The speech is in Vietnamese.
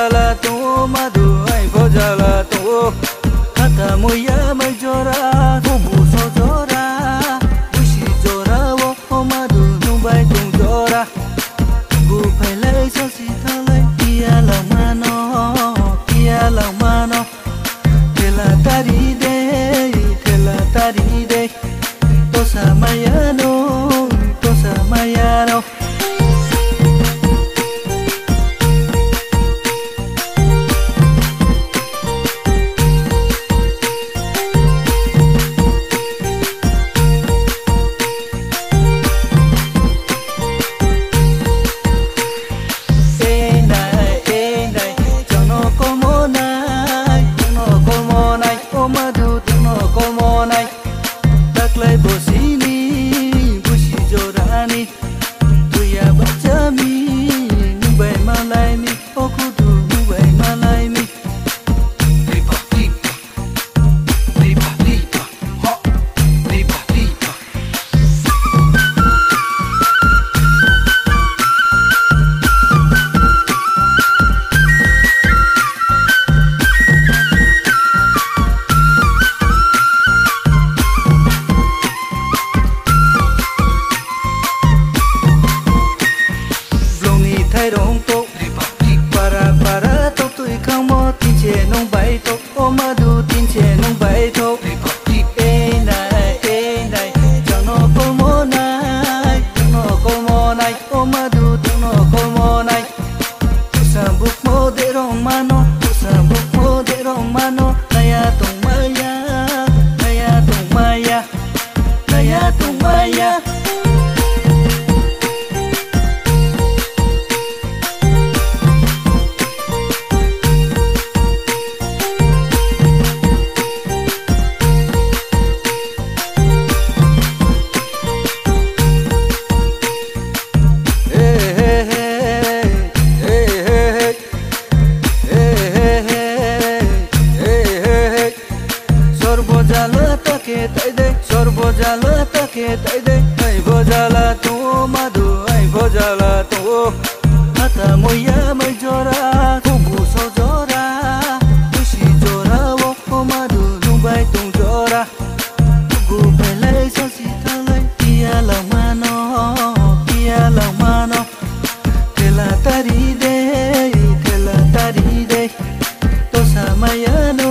bojala tu madu ai bojala tu hata moya mai jora bubu so jora bushi jora wo madu nu bai tung jora bu phai lai so si thalai kia lau mano tela tari de tosa mayano Bojala take tai de ai bojala tu madu ai bojala tu hata moya mai jora bubu so jora bushi jora wo madu nu bai tung jora bu bai lai so si thalai kia lau mano tela tari de tosa mayano